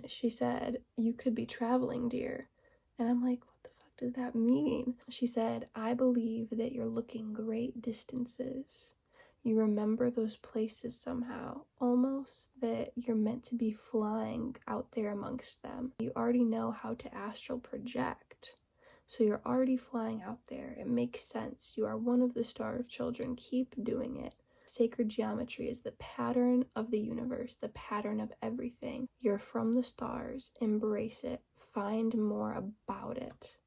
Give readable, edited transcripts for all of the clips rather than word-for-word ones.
She said, "You could be traveling, dear." And I'm like, what the fuck does that mean? She said, "I believe that you're looking great distances. You remember those places somehow, almost that you're meant to be flying out there amongst them. You already know how to astral project. So you're already flying out there. It makes sense. You are one of the star children. Keep doing it. Sacred geometry is the pattern of the universe, the pattern of everything. You're from the stars. Embrace it. Find more about it."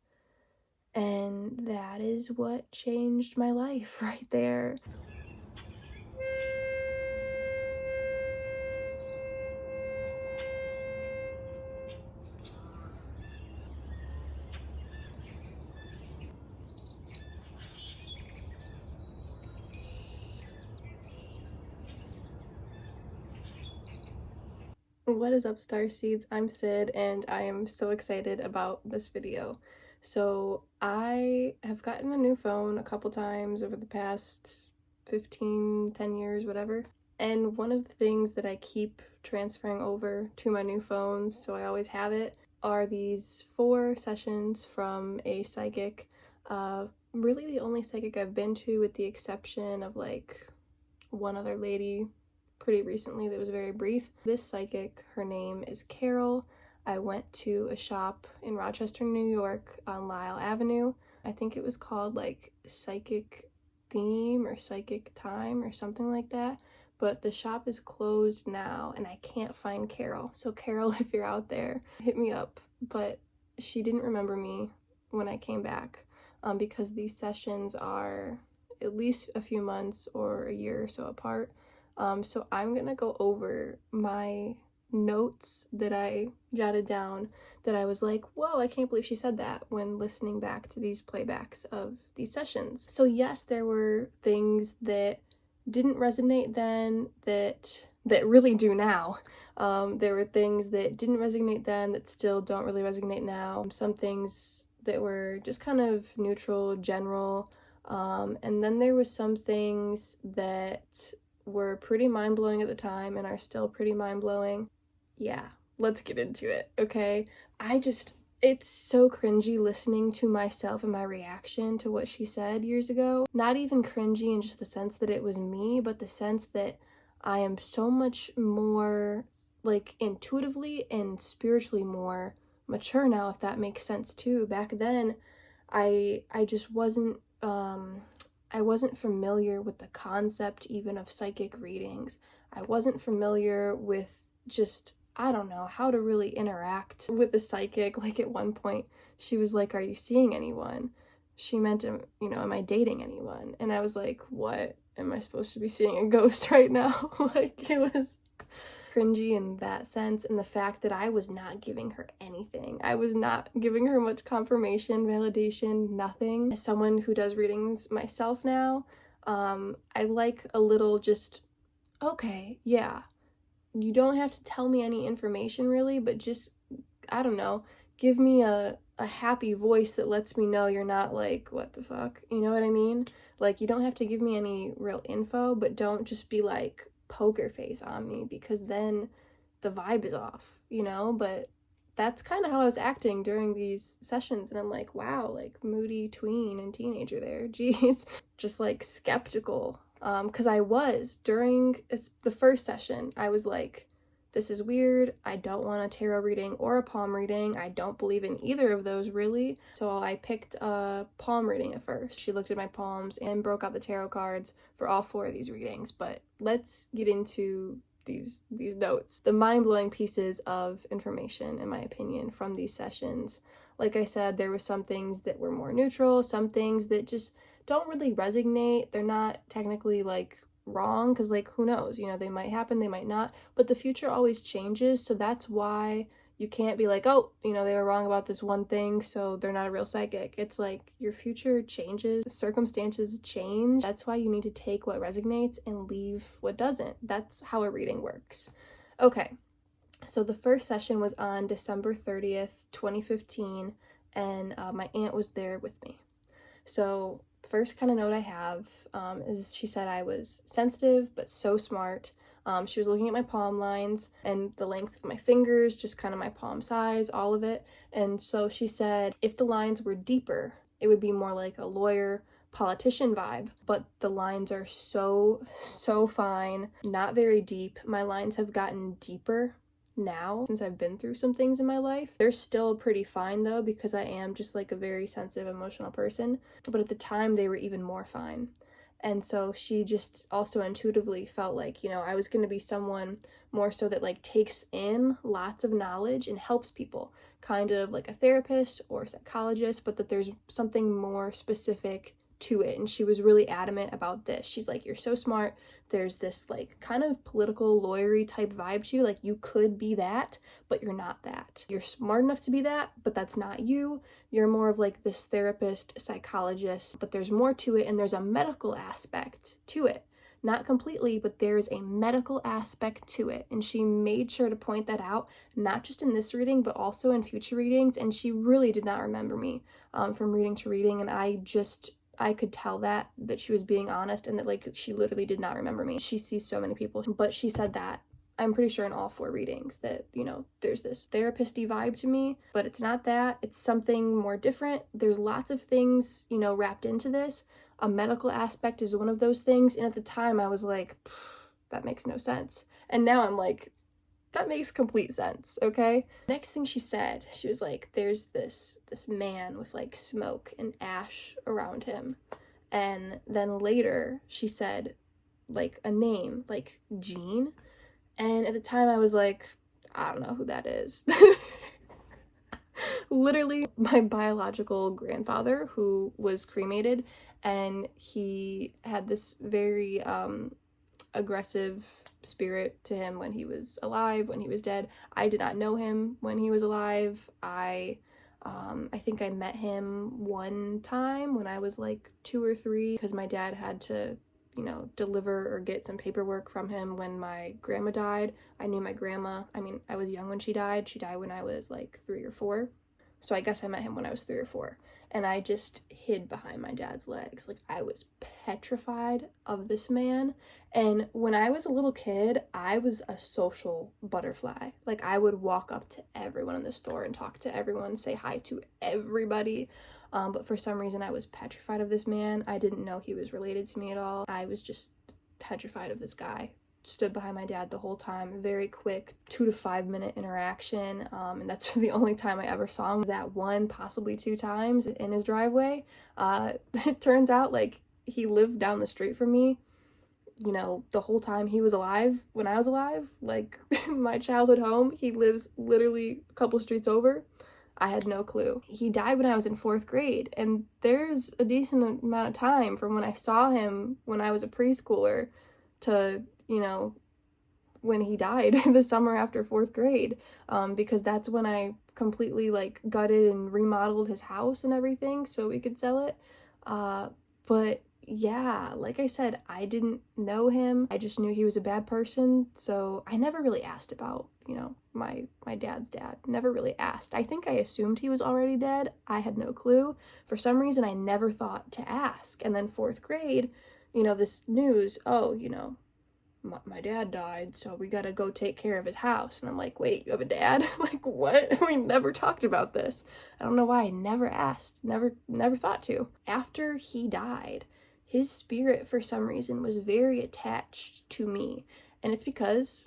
And that is what changed my life right there. What is up, star seeds? I'm Sid, and I am so excited about this video. So I have gotten a new phone a couple times over the past 10 years, whatever. And one of the things that I keep transferring over to my new phones, so I always have it, are these 4 sessions from a psychic. Really the only psychic I've been to, with the exception of like one other lady pretty recently that was very brief. This psychic, her name is Carol. I went to a shop in Rochester, New York on Lyle Avenue. I think it was called like Psychic Theme or Psychic Time or something like that. But the shop is closed now and I can't find Carol. So Carol, if you're out there, hit me up. But she didn't remember me when I came back because these sessions are at least a few months or a year or so apart. So I'm gonna go over my notes that I jotted down that I was like, whoa, I can't believe she said that, when listening back to these playbacks of these sessions. So yes, there were things that didn't resonate then that really do now. There were things that didn't resonate then that still don't really resonate now. Some things that were just kind of neutral, general. And then there were some things that were pretty mind-blowing at the time and are still pretty mind-blowing. Yeah, let's get into it, okay? It's so cringy listening to myself and my reaction to what she said years ago. Not even cringy in just the sense that it was me, but the sense that I am so much more, like, intuitively and spiritually more mature now, if that makes sense too. Back then, I just wasn't, I wasn't familiar with the concept even of psychic readings. I wasn't familiar with just, I don't know, how to really interact with the psychic. Like at one point, she was like, "Are you seeing anyone?" She meant, am I dating anyone? And I was like, what? Am I supposed to be seeing a ghost right now? Like, it was cringy in that sense, and the fact that I was not giving her anything. I was not giving her much confirmation, validation, nothing. As someone who does readings myself now, I like a little just, okay, yeah, you don't have to tell me any information really, but just, I don't know, give me a happy voice that lets me know you're not like, what the fuck, you know what I mean? Like, you don't have to give me any real info, but don't just be like poker face on me, because then the vibe is off, but that's kind of how I was acting during these sessions, and I'm like, wow, like moody tween and teenager there, geez. Just like skeptical, because I was, during the first session, I was like, this is weird, I don't want a tarot reading or a palm reading, I don't believe in either of those really. So I picked a palm reading at first. She looked at my palms and broke out the tarot cards for all 4 of these readings. But let's get into these notes. The mind-blowing pieces of information, in my opinion, from these sessions. Like I said, there were some things that were more neutral, some things that just don't really resonate. They're not technically like wrong, because like, who knows, they might happen, they might not, but the future always changes. So that's why you can't be like, oh, they were wrong about this one thing, so they're not a real psychic. It's like, your future changes, circumstances change. That's why you need to take what resonates and leave what doesn't. That's how a reading works. Okay, so the first session was on December 30th, 2015, and my aunt was there with me. So first kind of note I have is she said I was sensitive but so smart. She was looking at my palm lines and the length of my fingers, just kind of my palm size, all of it. And so she said if the lines were deeper, it would be more like a lawyer, politician vibe, but the lines are so fine, not very deep. My lines have gotten deeper now since I've been through some things in my life. They're still pretty fine though, because I am just like a very sensitive, emotional person, but at the time they were even more fine. And so she just also intuitively felt like, you know, I was going to be someone more so that like takes in lots of knowledge and helps people, kind of like a therapist or a psychologist, but that there's something more specific to it. And she was really adamant about this. She's like, you're so smart. There's this like kind of political lawyery type vibe to you. Like you could be that, but you're not that. You're smart enough to be that, but that's not you. You're more of like this therapist, psychologist, but there's more to it, and there's a medical aspect to it. Not completely, but there's a medical aspect to it. And she made sure to point that out, not just in this reading, but also in future readings. And she really did not remember me from reading to reading. And I could tell that she was being honest, and that like she literally did not remember me. She sees so many people, but she said that I'm pretty sure in all 4 readings that, you know, there's this therapist-y vibe to me, but it's not that. It's something more different. There's lots of things, you know, wrapped into this. A medical aspect is one of those things. And at the time I was like, that makes no sense. And now I'm like, that makes complete sense, okay? Next thing she said, she was like, there's this man with like smoke and ash around him. And then later she said like a name, like Jean. And at the time I was like, I don't know who that is. Literally my biological grandfather, who was cremated, and he had this very aggressive spirit to him when he was alive, when he was dead. I did not know him when he was alive. I think I met him one time when I was like 2 or 3, because my dad had to, you know, deliver or get some paperwork from him when my grandma died. I knew my grandma. I mean, I was young when she died. She died when I was like 3 or 4. So I guess I met him when I was 3 or 4. And I just hid behind my dad's legs. Like, I was petrified of this man. And when I was a little kid, I was a social butterfly. Like, I would walk up to everyone in the store and talk to everyone, say hi to everybody. But for some reason, I was petrified of this man. I didn't know he was related to me at all. I was just petrified of this guy. Stood behind my dad the whole time. Very quick 2 to 5 minute interaction, and that's the only time I ever saw him. That one, possibly 2 times in his driveway. It turns out like he lived down the street from me, you know, the whole time he was alive. When I was alive, like my childhood home, he lives literally a couple streets over. I had no clue. He died when I was in 4th grade, and there's a decent amount of time from when I saw him when I was a preschooler to, you know, when he died the summer after 4th grade, because that's when I completely like gutted and remodeled his house and everything so we could sell it. But yeah, like I said, I didn't know him. I just knew he was a bad person, so I never really asked about, you know, my dad's dad. Never really asked. I think I assumed he was already dead. I had no clue. For some reason, I never thought to ask. And then 4th grade, you know, this news, oh, you know, my dad died, so we gotta go take care of his house. And I'm like, wait, you have a dad? Like, what? We never talked about this. I don't know why I never asked, never thought to. After he died, his spirit, for some reason, was very attached to me. And it's because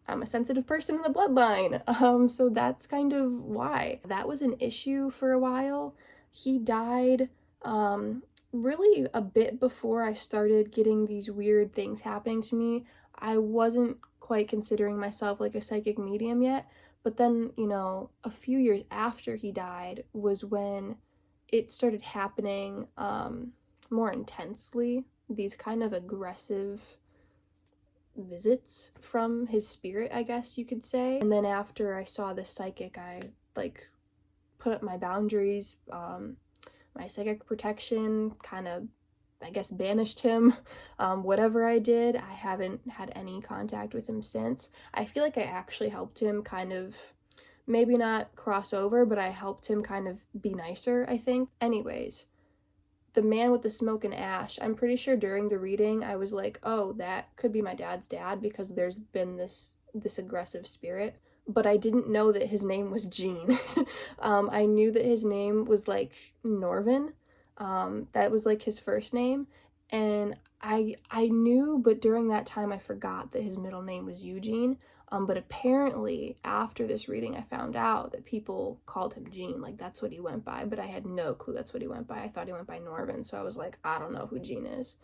I'm a sensitive person in the bloodline. So that's kind of why. That was an issue for a while. He died, really a bit before I started getting these weird things happening to me. I wasn't quite considering myself like a psychic medium yet, but then, you know, a few years after he died was when it started happening more intensely, these kind of aggressive visits from his spirit, I guess you could say. And then after I saw this psychic, I like put up my boundaries. My psychic protection kind of, I guess, banished him. Whatever I did, I haven't had any contact with him since. I feel like I actually helped him kind of, maybe not cross over, but I helped him kind of be nicer, I think. Anyways, the man with the smoke and ash, I'm pretty sure during the reading I was like, oh, that could be my dad's dad because there's been this aggressive spirit. But I didn't know that his name was Gene. I knew that his name was like Norvin. That was like his first name. And I knew, but during that time I forgot that his middle name was Eugene. But apparently after this reading I found out that people called him Gene, like that's what he went by, but I had no clue that's what he went by. I thought he went by Norvin, so I was like, I don't know who Gene is.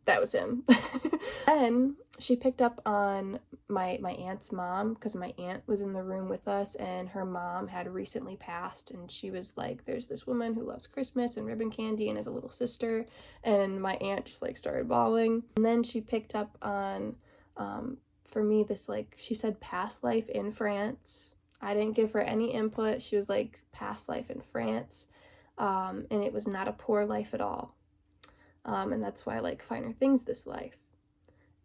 That was him. Then she picked up on my aunt's mom, because my aunt was in the room with us and her mom had recently passed, and she was like, there's this woman who loves Christmas and ribbon candy and is a little sister, and my aunt just like started bawling. And then she picked up on for me this, like, she said past life in France. I didn't give her any input. She was like, past life in France, and it was not a poor life at all. And that's why I like finer things this life.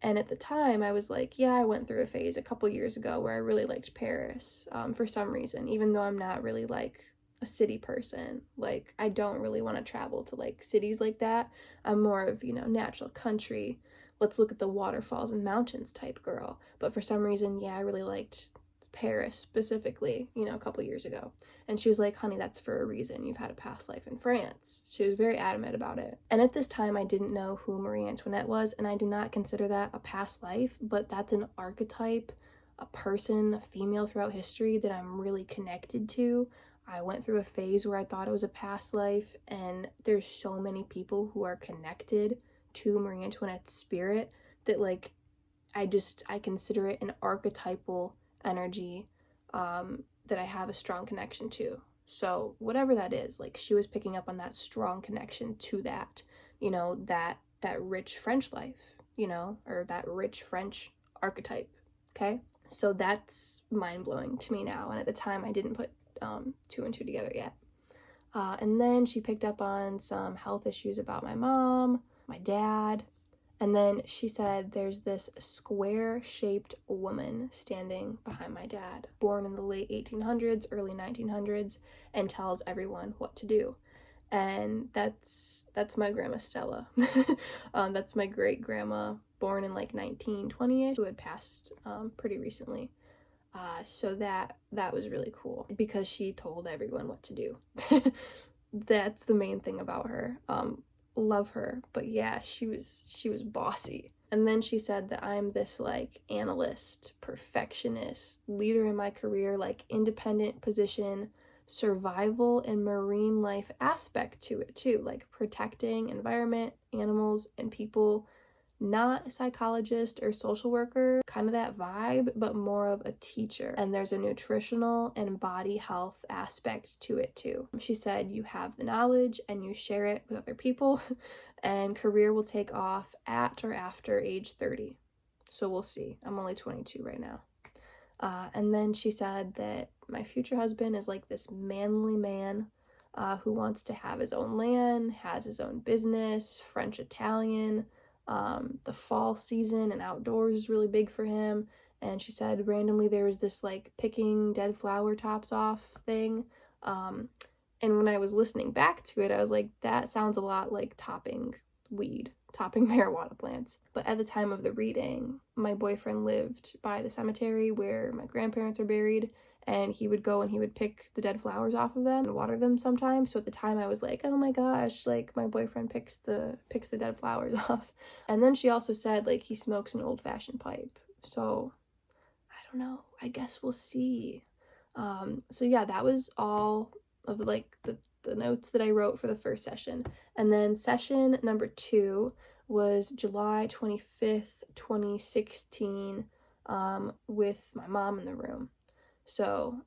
And at the time I was like, yeah, I went through a phase a couple years ago where I really liked Paris for some reason, even though I'm not really like a city person. Like, I don't really want to travel to like cities like that. I'm more of, natural country, let's look at the waterfalls and mountains type girl. But for some reason, yeah, I really liked Paris specifically, a couple years ago. And she was like, honey, that's for a reason. You've had a past life in France. She was very adamant about it. And at this time, I didn't know who Marie Antoinette was, and I do not consider that a past life, but that's an archetype, a person, a female throughout history that I'm really connected to. I went through a phase where I thought it was a past life, and there's so many people who are connected to Marie Antoinette's spirit that, like, I consider it an archetypal energy that I have a strong connection to. So whatever that is, like, she was picking up on that strong connection to that, that rich French life, or that rich French archetype. Okay, so that's mind-blowing to me now, and at the time I didn't put two and two together yet. And then she picked up on some health issues about my mom, my dad. And then she said there's this square-shaped woman standing behind my dad, born in the late 1800s, early 1900s, and tells everyone what to do. And that's my grandma Stella. That's my great-grandma, born in like 1920-ish, who had passed pretty recently. So that was really cool because she told everyone what to do. That's the main thing about her. Love her, but yeah, she was bossy. And then she said that I'm this like analyst, perfectionist, leader in my career, like independent position, survival and marine life aspect to it too, like protecting environment, animals, and people. Not a psychologist or social worker, kind of that vibe, but more of a teacher. And there's a nutritional and body health aspect to it too. She said you have the knowledge and you share it with other people, and career will take off at or after age 30. So we'll see. I'm only 22 right now. And then she said that my future husband is like this manly man who wants to have his own land, has his own business, French, Italian. The fall season and outdoors is really big for him. And she said randomly there was this like picking dead flower tops off thing. And when I was listening back to it, I was like, that sounds a lot like topping weed, topping marijuana plants. But at the time of the reading, my boyfriend lived by the cemetery where my grandparents are buried, and he would go and he would pick the dead flowers off of them and water them sometimes. So at the time I was like, oh my gosh, like my boyfriend picks the dead flowers off. And then she also said like he smokes an old-fashioned pipe. So I don't know, I guess we'll see. So yeah, that was all of like the notes that I wrote for the first session. And then session number 2 was July 25th, 2016, with my mom in the room. So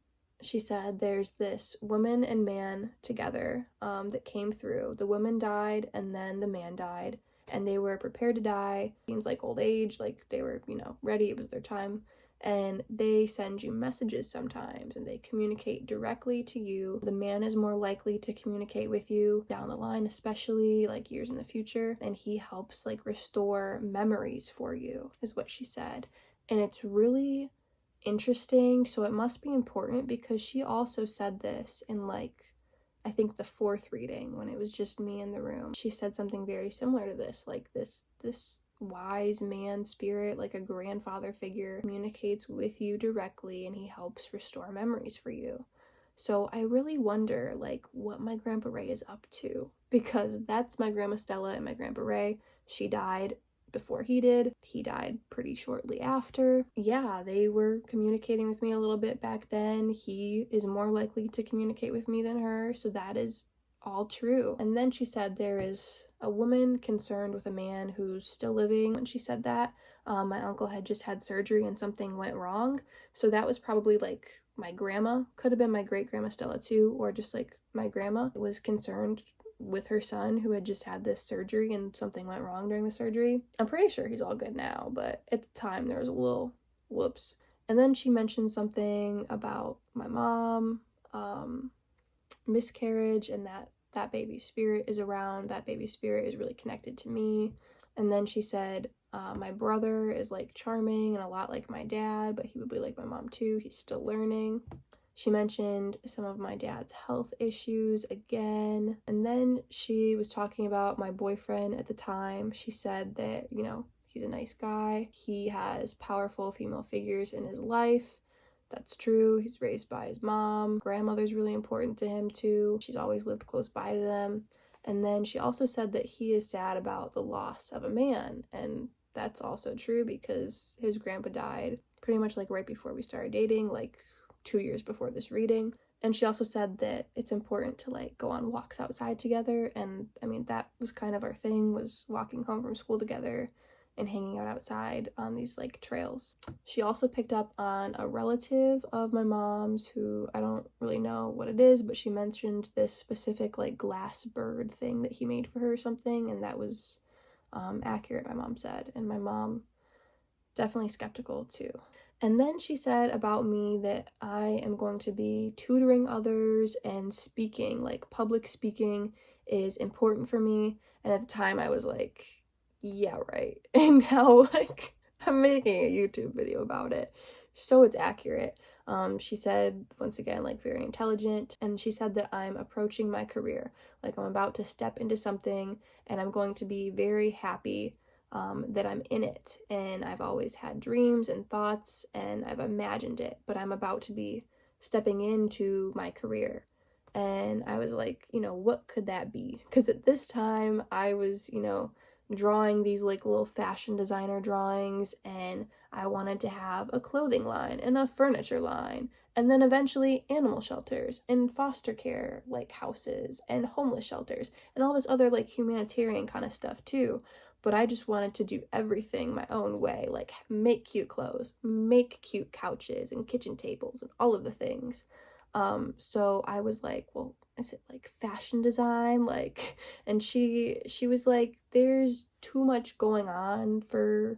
she said there's this woman and man together that came through. The woman died and then the man died, and they were prepared to die. Seems like old age, like they were, ready, it was their time. And they send you messages sometimes, and they communicate directly to you. The man is more likely to communicate with you down the line, especially like years in the future, and he helps like restore memories for you, is what she said. And it's really interesting. So it must be important because she also said this in like, I think the fourth reading, when it was just me in the room, she said something very similar to this, like this wise man spirit, like a grandfather figure, communicates with you directly and he helps restore memories for you. So I really wonder, like, what my Grandpa Ray is up to, because that's my Grandma Stella and my Grandpa Ray. She died before he did. He died pretty shortly after. Yeah, they were communicating with me a little bit back then. He is more likely to communicate with me than her, so that is all true. And then she said there is a woman concerned with a man who's still living. When she said that, my uncle had just had surgery and something went wrong, so that was probably like my grandma, could have been my great-grandma Stella too, or just like my grandma was concerned with her son who had just had this surgery and something went wrong during the surgery. I'm pretty sure he's all good now, but at the time there was a little whoops. And then she mentioned something about my mom, miscarriage, and that baby spirit is around. That baby spirit is really connected to me. And then she said my brother is like charming and a lot like my dad, but he would be like my mom too. He's still learning. She mentioned some of my dad's health issues again. And then she was talking about my boyfriend at the time. She said that, you know, he's a nice guy. He has powerful female figures in his life. That's true. He's raised by his mom. Grandmother's really important to him too. She's always lived close by to them. And then she also said that he is sad about the loss of a man. And that's also true because his grandpa died pretty much like right before we started dating, like 2 years before this reading. And she also said that it's important to like go on walks outside together. And I mean, that was kind of our thing, was walking home from school together and hanging out outside on these like trails. She also picked up on a relative of my mom's who I don't really know what it is, but she mentioned this specific like glass bird thing that he made for her or something, and that was accurate, my mom said. And my mom definitely skeptical too. And then she said about me that I am going to be tutoring others and speaking, like public speaking is important for me. And at the time I was like, yeah, right. And now like I'm making a YouTube video about it, so it's accurate. She said, once again, like very intelligent, and she said that I'm approaching my career, like I'm about to step into something and I'm going to be very happy that I'm in it. And I've always had dreams and thoughts and I've imagined it, but I'm about to be stepping into my career. And I was like, you know, what could that be? Because at this time I was, you know, drawing these like little fashion designer drawings, and I wanted to have a clothing line and a furniture line, and then eventually animal shelters and foster care like houses and homeless shelters and all this other like humanitarian kind of stuff too. But I just wanted to do everything my own way, like make cute clothes, make cute couches and kitchen tables and all of the things. So I was like, well, is it like fashion design? Like, and she was like, there's too much going on for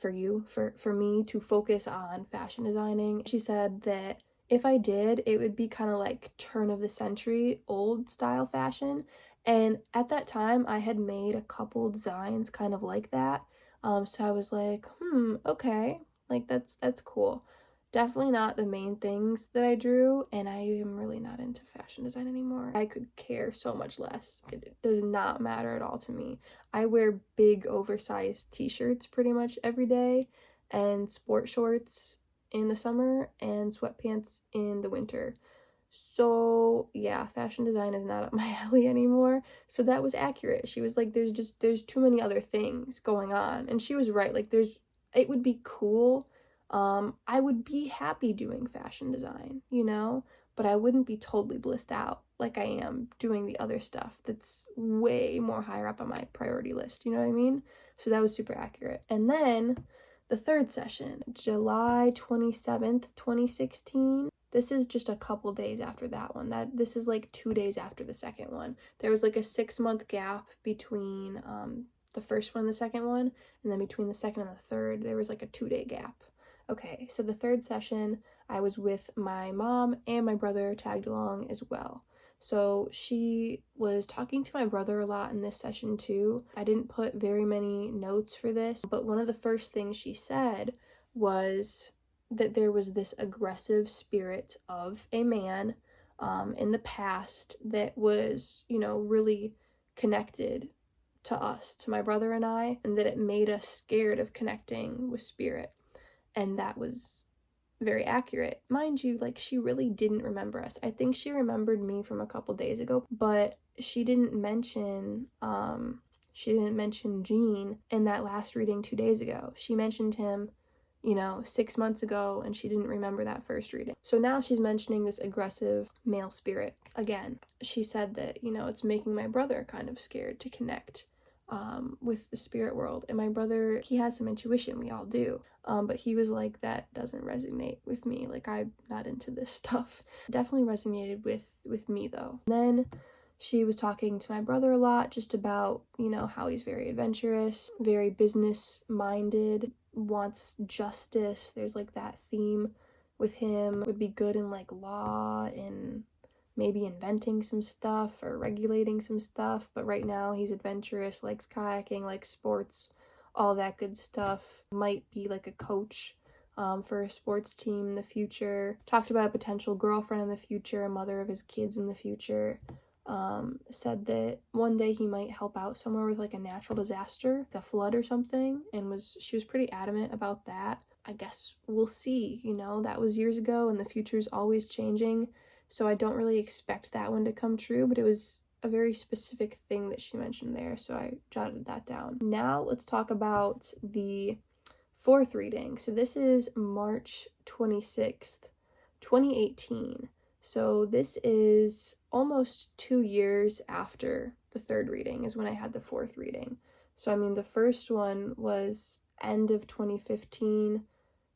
me to focus on fashion designing. She said that if I did, it would be kind of like turn of the century, old style fashion. And at that time, I had made a couple designs kind of like that. So I was like, okay, like that's cool. Definitely not the main things that I drew, and I am really not into fashion design anymore. I could care so much less. It does not matter at all to me. I wear big oversized t-shirts pretty much every day, and sport shorts in the summer, and sweatpants in the winter. So yeah, fashion design is not up my alley anymore. So that was accurate. She was like, there's too many other things going on. And she was right. Like it would be cool. I would be happy doing fashion design, you know, but I wouldn't be totally blissed out like I am doing the other stuff that's way more higher up on my priority list, you know what I mean? So that was super accurate. And then the third session, July 27th, 2016. This is just a couple days after that one. This is like 2 days after the second one. There was like a 6-month gap between the first one and the second one, and then between the second and the third, there was like a 2-day gap. Okay, so the third session, I was with my mom and my brother tagged along as well. So she was talking to my brother a lot in this session too. I didn't put very many notes for this, but one of the first things she said was that there was this aggressive spirit of a man in the past that was, really connected to us, to my brother and I, and that it made us scared of connecting with spirit. And that was very accurate. Mind you, like, she really didn't remember us. I think she remembered me from a couple days ago, but she didn't mention Gene in that last reading 2 days ago. She mentioned him, 6 months ago, and she didn't remember that first reading. So now she's mentioning this aggressive male spirit again. She said that, it's making my brother kind of scared to connect with the spirit world. And my brother, he has some intuition, we all do. But he was like, that doesn't resonate with me. Like, I'm not into this stuff. Definitely resonated with me though. Then she was talking to my brother a lot just about, how he's very adventurous, very business minded, wants justice. There's like that theme with him. Would be good in like law and maybe inventing some stuff or regulating some stuff, but right now he's adventurous, likes kayaking, likes sports, all that good stuff. Might be like a coach for a sports team in the future. Talked about a potential girlfriend in the future, a mother of his kids in the future. Said that one day he might help out somewhere with like a natural disaster, like a flood or something, and she was pretty adamant about that. I guess we'll see, that was years ago and the future's always changing. So I don't really expect that one to come true, but it was a very specific thing that she mentioned there, so I jotted that down. Now let's talk about the fourth reading. So this is March 26th, 2018. So this is almost 2 years after the third reading is when I had the fourth reading. So I mean, the first one was end of 2015,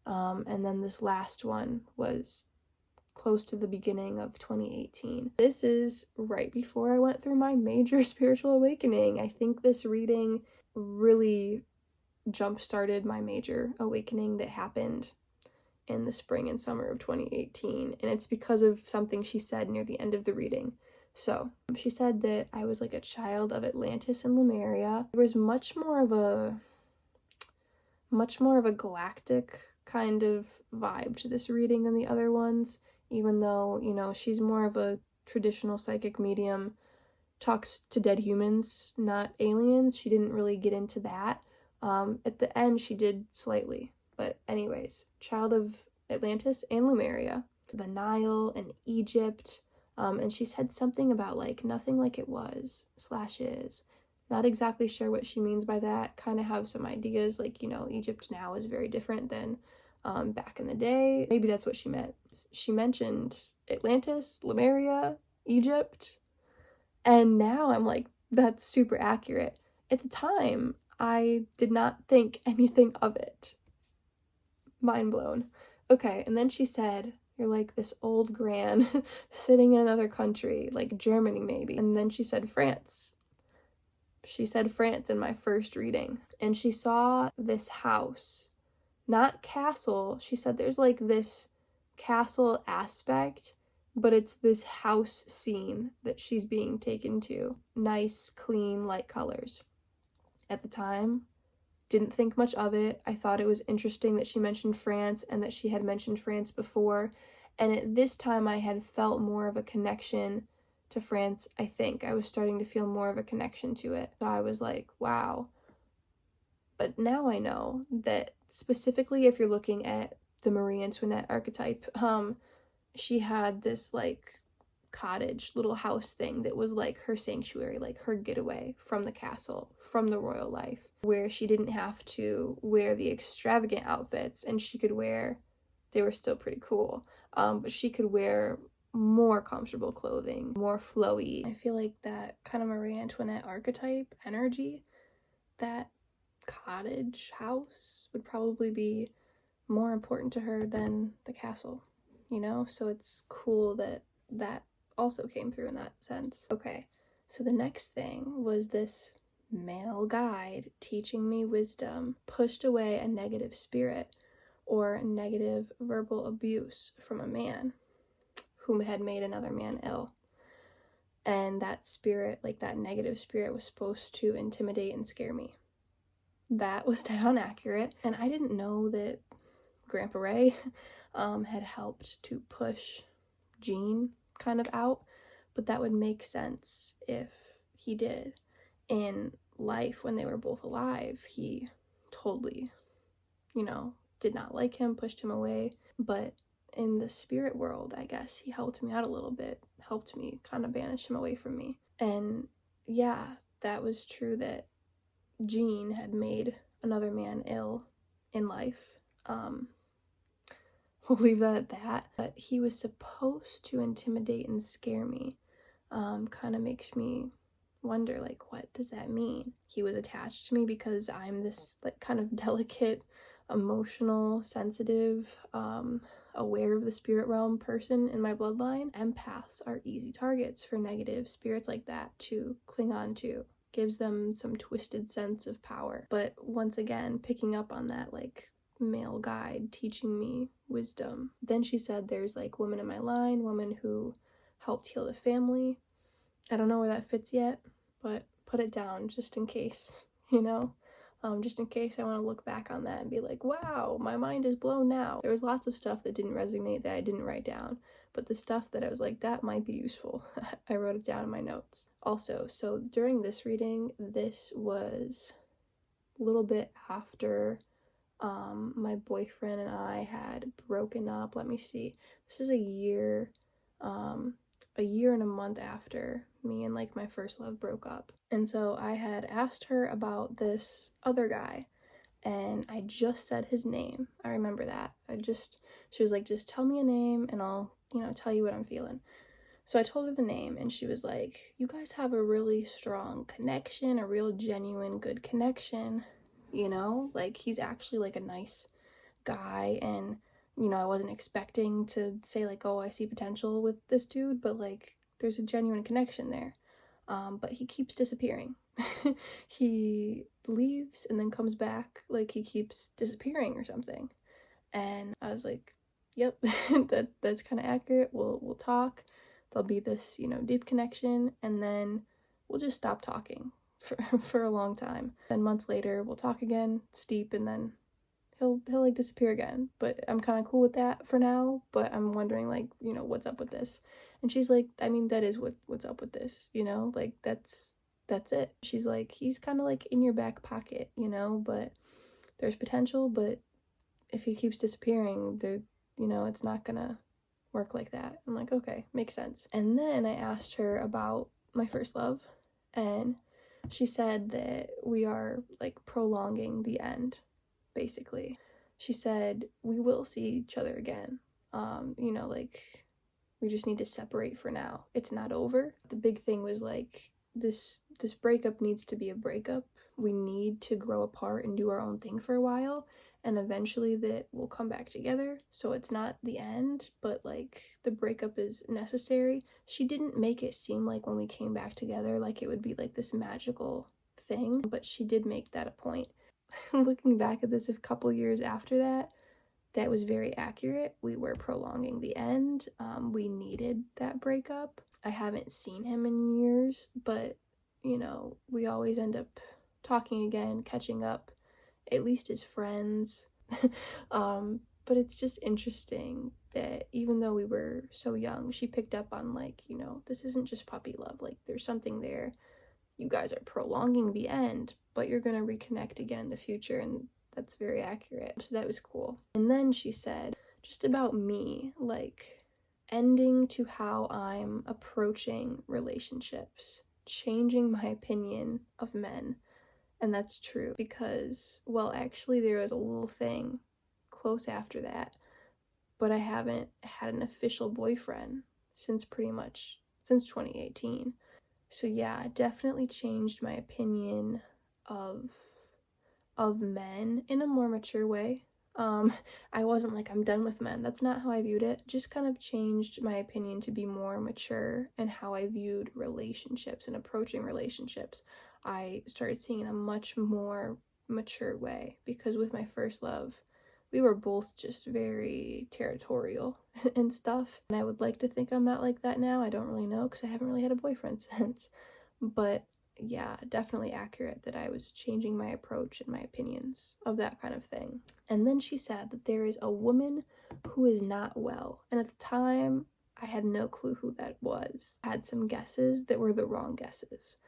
and then this last one was close to the beginning of 2018. This is right before I went through my major spiritual awakening. I think this reading really jump-started my major awakening that happened in the spring and summer of 2018, and it's because of something she said near the end of the reading. So she said that I was like a child of Atlantis and Lemuria. There was much more of a galactic kind of vibe to this reading than the other ones, even though, she's more of a traditional psychic medium, talks to dead humans, not aliens. She didn't really get into that. At the end, she did slightly. But anyways, child of Atlantis and Lemuria, the Nile and Egypt, and she said something about like nothing like it was / is. Not exactly sure what she means by that. Kind of have some ideas, like, Egypt now is very different than back in the day. Maybe that's what she meant. She mentioned Atlantis, Lemuria, Egypt, and now I'm like, that's super accurate. At the time, I did not think anything of it. Mind blown. Okay, and then she said, you're like this old gran sitting in another country, like Germany maybe. And then she said France. She said France in my first reading. And she saw this house, not castle. She said there's like this castle aspect, but it's this house scene that she's being taken to. Nice, clean, light colors. At the time, didn't think much of it. I thought it was interesting that she mentioned France and that she had mentioned France before. And at this time, I had felt more of a connection to France. I think I was starting to feel more of a connection to it. So I was like, wow. But now I know that specifically if you're looking at the Marie Antoinette archetype, she had this like cottage little house thing that was like her sanctuary, like her getaway from the castle, from the royal life, where she didn't have to wear the extravagant outfits, and she could wear, they were still pretty cool, but she could wear more comfortable clothing, more flowy. I feel like that kind of Marie Antoinette archetype energy, that cottage house would probably be more important to her than the castle, so it's cool that that also came through in that sense. Okay, so the next thing was this male guide teaching me wisdom, pushed away a negative spirit or negative verbal abuse from a man whom had made another man ill. And that spirit, like that negative spirit, was supposed to intimidate and scare me. That was dead on accurate. And I didn't know that Grandpa Ray had helped to push Gene kind of out, but that would make sense if he did. In life, when they were both alive, he totally, did not like him, pushed him away. But in the spirit world, I guess he helped me out a little bit, helped me kind of banish him away from me. And yeah, that was true that Gene had made another man ill in life. We'll leave that at that. But he was supposed to intimidate and scare me. Kind of makes me wonder, like, what does that mean? He was attached to me because I'm this, like, kind of delicate, emotional, sensitive, aware of the spirit realm person in my bloodline. Empaths are easy targets for negative spirits like that to cling on to. Gives them some twisted sense of power. But once again, picking up on that, like, male guide teaching me wisdom. Then she said there's, like, women in my line, women who helped heal the family. I don't know where that fits yet, but put it down just in case, just in case I want to look back on that and be like, wow, my mind is blown now. There was lots of stuff that didn't resonate that I didn't write down, but the stuff that I was like, that might be useful, I wrote it down in my notes. Also, so during this reading, this was a little bit after my boyfriend and I had broken up. Let me see. This is a year and a month after me and, like, my first love broke up. And so I had asked her about this other guy, and I just said his name. I remember that. She was like, just tell me a name and I'll, tell you what I'm feeling. So I told her the name, and she was like, you guys have a really strong connection, a real genuine good connection, like, he's actually, like, a nice guy, and I wasn't expecting to say, like, oh, I see potential with this dude, but, like, there's a genuine connection there. But he keeps disappearing. He leaves and then comes back, like, he keeps disappearing or something. And I was like, yep, that's kind of accurate. We'll talk. There'll be this, deep connection, and then we'll just stop talking for a long time. Then months later, we'll talk again, it's deep, and then he'll like disappear again. But I'm kind of cool with that for now, but I'm wondering, like, what's up with this? And she's like, I mean, that is what's up with this, like, that's it. She's like, he's kind of like in your back pocket, but there's potential, but if he keeps disappearing, it's not gonna work like that. I'm like, okay, makes sense. And then I asked her about my first love, and she said that we are, like, prolonging the end, basically. She said, we will see each other again. Like, we just need to separate for now. It's not over. The big thing was, like, this breakup needs to be a breakup. We need to grow apart and do our own thing for a while, and eventually that we'll come back together. So it's not the end, but, like, the breakup is necessary. She didn't make it seem like when we came back together, like, it would be, like, this magical thing, but she did make that a point. Looking back at this a couple years after that, that was very accurate. We were prolonging the end. We needed that breakup. I haven't seen him in years, but, we always end up talking again, catching up, at least as friends. But it's just interesting that even though we were so young, she picked up on, like, this isn't just puppy love. Like, there's something there. You guys are prolonging the end, but you're going to reconnect again in the future, and that's very accurate. So that was cool. And then she said, just about me, like, ending to how I'm approaching relationships, changing my opinion of men. And that's true because, well, actually there was a little thing close after that, but I haven't had an official boyfriend since 2018. So yeah, it definitely changed my opinion of men in a more mature way. I wasn't like, I'm done with men. That's not how I viewed it. Just kind of changed my opinion to be more mature and how I viewed relationships and approaching relationships. I started seeing in a much more mature way because with my first love, we were both just very territorial and stuff. And I would like to think I'm not like that now. I don't really know because I haven't really had a boyfriend since. But yeah, definitely accurate that I was changing my approach and my opinions of that kind of thing. And then she said that there is a woman who is not well. And at the time, I had no clue who that was. I had some guesses that were the wrong guesses.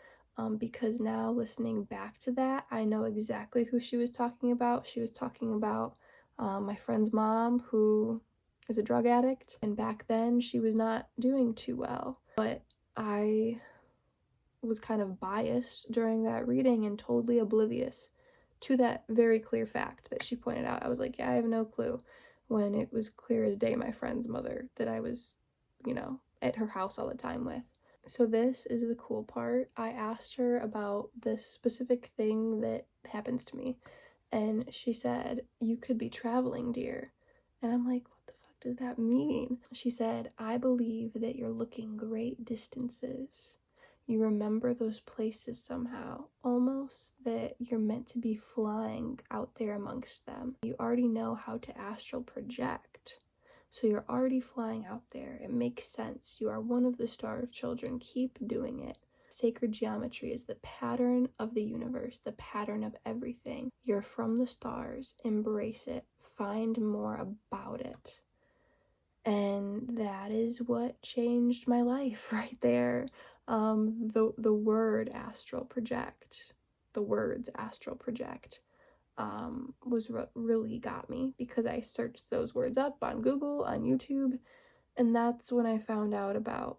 Because now listening back to that, I know exactly who she was talking about. She was talking about my friend's mom, who is a drug addict, and back then she was not doing too well. But I was kind of biased during that reading and totally oblivious to that very clear fact that she pointed out. I was like, yeah, I have no clue, when it was clear as day my friend's mother that I was, at her house all the time with. So this is the cool part. I asked her about this specific thing that happens to me, and she said, "You could be traveling, dear." And I'm like, what the fuck does that mean? She said, "I believe that you're looking great distances. You remember those places somehow, almost that you're meant to be flying out there amongst them. You already know how to astral project. So you're already flying out there. It makes sense. You are one of the star children. Keep doing it. Sacred geometry is the pattern of the universe, the pattern of everything. You're from the stars. Embrace it. Find more about it." And that is what changed my life right there. The word astral project, the words astral project, was what really got me, because I searched those words up on Google, on YouTube, and that's when I found out about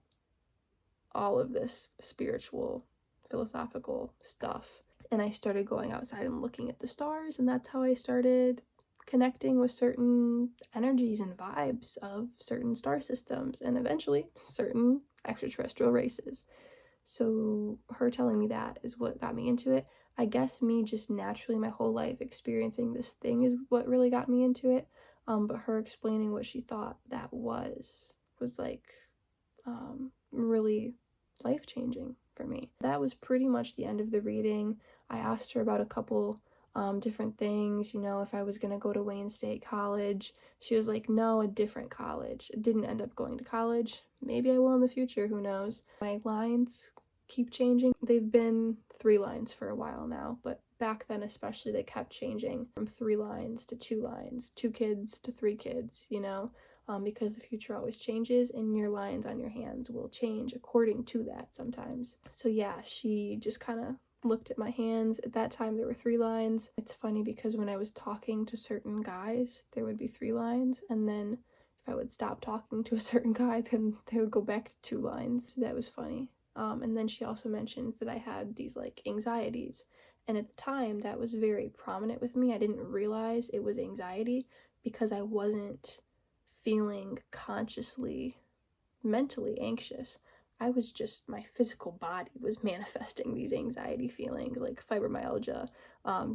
all of this spiritual, philosophical stuff. And I started going outside and looking at the stars, and that's how I started connecting with certain energies and vibes of certain star systems, and eventually certain extraterrestrial races. So her telling me that is what got me into it. I guess me just naturally my whole life experiencing this thing is what really got me into it. But her explaining what she thought that was like really life-changing for me. That was pretty much the end of the reading. I asked her about a couple different things, if I was going to go to Wayne State College. She was like, no, a different college. I didn't end up going to college. Maybe I will in the future, who knows. My lines keep changing. They've been 3 lines for a while now, but back then especially they kept changing from 3 lines to 2 lines, 2 kids to 3 kids, because the future always changes and your lines on your hands will change according to that sometimes. So yeah, she just kind of looked at my hands. At that time there were 3 lines. It's funny because when I was talking to certain guys there would be 3 lines, and then if I would stop talking to a certain guy then they would go back to 2 lines. So that was funny. And then she also mentioned that I had these like anxieties, and at the time that was very prominent with me. I didn't realize it was anxiety because I wasn't feeling consciously mentally anxious. I was just, my physical body was manifesting these anxiety feelings, like fibromyalgia,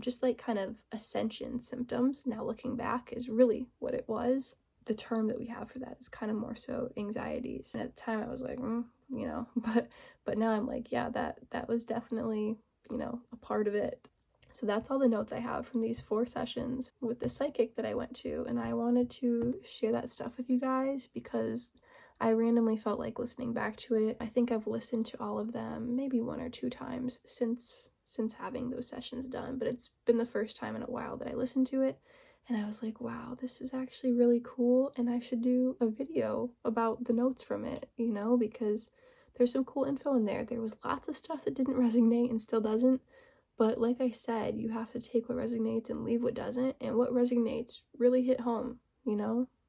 just like kind of ascension symptoms. Now looking back is really what it was. The term that we have for that is kind of more so anxieties. And at the time I was like, but now I'm like, yeah, that was definitely, a part of it. So that's all the notes I have from these 4 sessions with the psychic that I went to, and I wanted to share that stuff with you guys because I randomly felt like listening back to it. I think I've listened to all of them maybe 1 or 2 times since having those sessions done, but it's been the first time in a while that I listened to it, and I was like, wow, this is actually really cool, and I should do a video about the notes from it, because there's some cool info in there. There was lots of stuff that didn't resonate and still doesn't. But like I said, you have to take what resonates and leave what doesn't, and what resonates really hit home,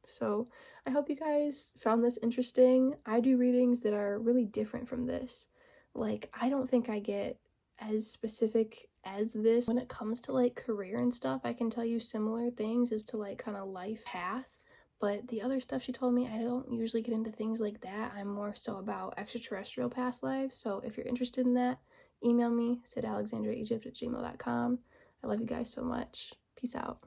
So I hope you guys found this interesting. I do readings that are really different from this. Like, I don't think I get as specific as this when it comes to like career and stuff. I can tell you similar things as to like kind of life path, but the other stuff she told me, I don't usually get into things like that. I'm more so about extraterrestrial past lives. So if you're interested in that, email me, sydalexandriaegypt@gmail.com. I love you guys so much. Peace out.